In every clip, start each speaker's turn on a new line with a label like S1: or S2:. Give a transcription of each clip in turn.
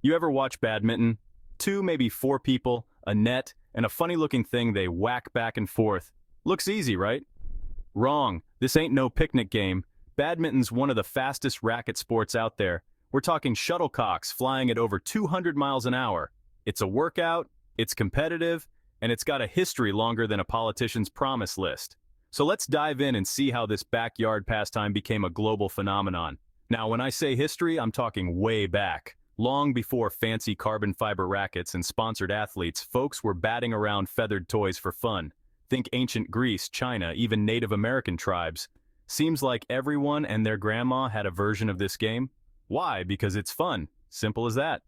S1: You ever watch badminton? Two, maybe four people, a net, and a funny-looking thing they whack back and forth. Looks easy, right? Wrong. This ain't no picnic game. Badminton's one of the fastest racket sports out there. We're talking shuttlecocks flying at over 200 miles an hour. It's a workout, it's competitive, and it's got a history longer than a politician's promise list. So let's dive in and see how this backyard pastime became a global phenomenon. Now, when I say history, I'm talking way back. Long before fancy carbon fiber rackets and sponsored athletes, folks were batting around feathered toys for fun. Think ancient Greece, China, even Native American tribes. Seems like everyone and their grandma had a version of this game. Why? Because it's fun. Simple as that.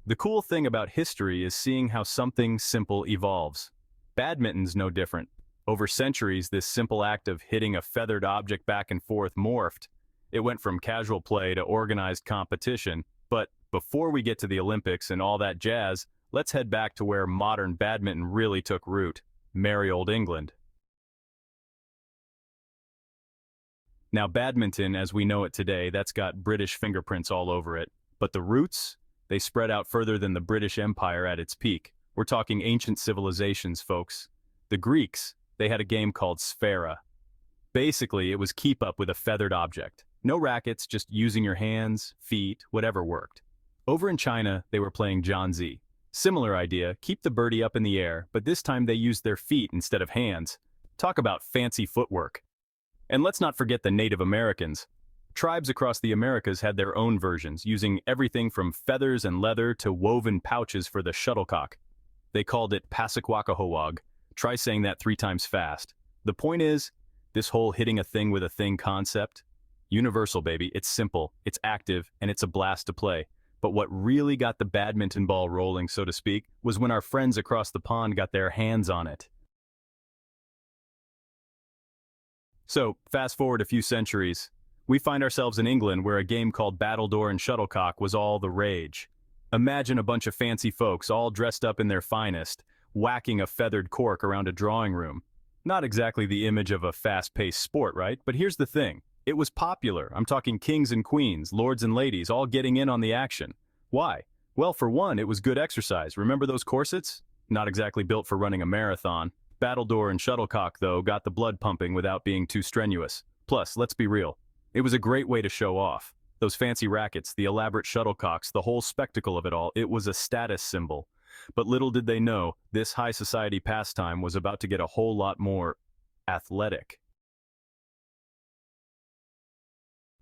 S1: The cool thing about history is seeing how something simple evolves. Badminton's no different. Over centuries, this simple act of hitting a feathered object back and forth morphed. It went from casual play to organized competition. But before we get to the Olympics and all that jazz, let's head back to where modern badminton really took root. Merry old England. Now, badminton, as we know it today, that's got British fingerprints all over it. But the roots? They spread out further than the British Empire at its peak. We're talking ancient civilizations, folks. The Greeks, they had a game called sphera. Basically, it was keep up with a feathered object. No rackets, just using your hands, feet, whatever worked. Over in China, they were playing Zhanzi. Similar idea, keep the birdie up in the air, but this time they used their feet instead of hands. Talk about fancy footwork. And let's not forget the Native Americans. Tribes across the Americas had their own versions, using everything from feathers and leather to woven pouches for the shuttlecock. They called it Passamaquoddy. Try saying that 3 times fast. The point is, this whole hitting a thing with a thing concept, universal, baby. It's simple, it's active, and it's a blast to play. But what really got the badminton ball rolling, so to speak, was when our friends across the pond got their hands on it. So, fast forward a few centuries. We find ourselves in England where a game called battledore and shuttlecock was all the rage. Imagine a bunch of fancy folks all dressed up in their finest, whacking a feathered cork around a drawing room. Not exactly the image of a fast-paced sport, right? But here's the thing. It was popular. I'm talking kings and queens, lords and ladies, all getting in on the action. Why? Well, for one, it was good exercise. Remember those corsets? Not exactly built for running a marathon. Battledore and shuttlecock, though, got the blood pumping without being too strenuous. Plus, let's be real. It was a great way to show off. Those fancy rackets, the elaborate shuttlecocks, the whole spectacle of it all, it was a status symbol. But little did they know, this high society pastime was about to get a whole lot more athletic.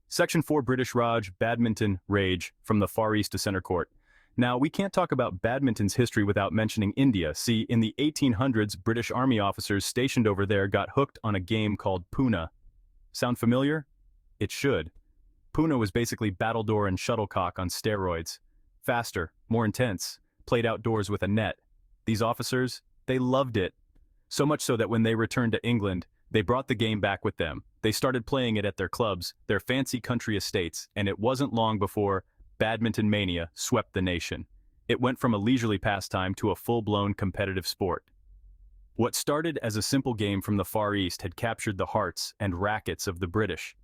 S1: Section 4 British Raj, Badminton, Rage, from the Far East to Center Court. Now, we can't talk about badminton's history without mentioning India. See, in the 1800s, British army officers stationed over there got hooked on a game called Puna. Sound familiar? It should. Puna was basically battledore and shuttlecock on steroids. Faster, more intense, played outdoors with a net. These officers, they loved it. So much so that when they returned to England, they brought the game back with them. They started playing it at their clubs, their fancy country estates, and it wasn't long before badminton mania swept the nation. It went from a leisurely pastime to a full-blown competitive sport. What started as a simple game from the Far East had captured the hearts and rackets of the British.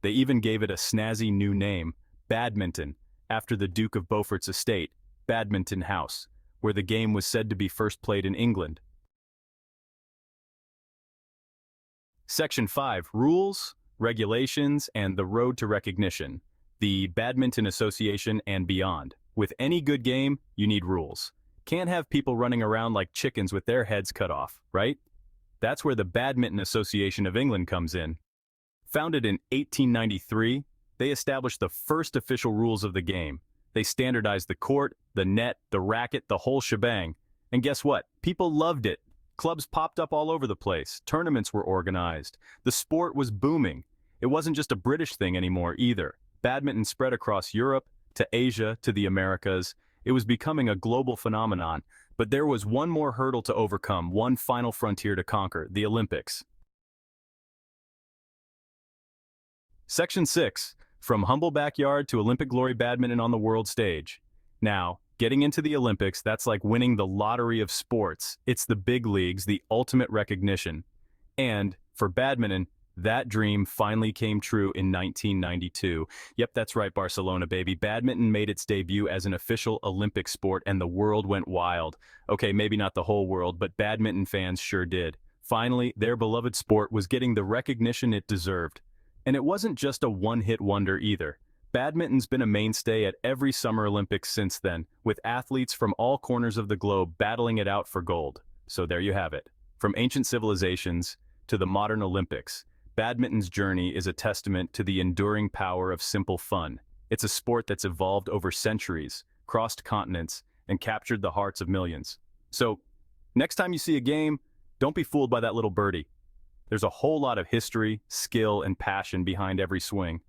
S1: They even gave it a snazzy new name, Badminton, after the Duke of Beaufort's estate, Badminton House, where the game was said to be first played in England. Section 5, Rules, Regulations, and the Road to Recognition. The Badminton Association and beyond. With any good game, you need rules. Can't have people running around like chickens with their heads cut off, right? That's where the Badminton Association of England comes in. Founded in 1893, they established the first official rules of the game. They standardized the court, the net, the racket, the whole shebang. And guess what? People loved it. Clubs popped up all over the place. Tournaments were organized. The sport was booming. It wasn't just a British thing anymore either. Badminton spread across Europe, to Asia, to the Americas. It was becoming a global phenomenon. But there was one more hurdle to overcome, one final frontier to conquer, the Olympics. Section 6, From Humble Backyard to Olympic Glory Badminton on the World Stage. Now, getting into the Olympics, that's like winning the lottery of sports. It's the big leagues, the ultimate recognition. And, for badminton, That dream finally came true in 1992. Yep, that's right, Barcelona, baby. Badminton made its debut as an official Olympic sport, and the world went wild. Okay, maybe not the whole world, but badminton fans sure did. Finally, their beloved sport was getting the recognition it deserved. And it wasn't just a one-hit wonder either. Badminton's been a mainstay at every Summer Olympics since then, with athletes from all corners of the globe battling it out for gold. So there you have it. From ancient civilizations to the modern Olympics, badminton's journey is a testament to the enduring power of simple fun. It's a sport that's evolved over centuries, crossed continents, and captured the hearts of millions. So, next time you see a game, don't be fooled by that little birdie. There's a whole lot of history, skill, and passion behind every swing.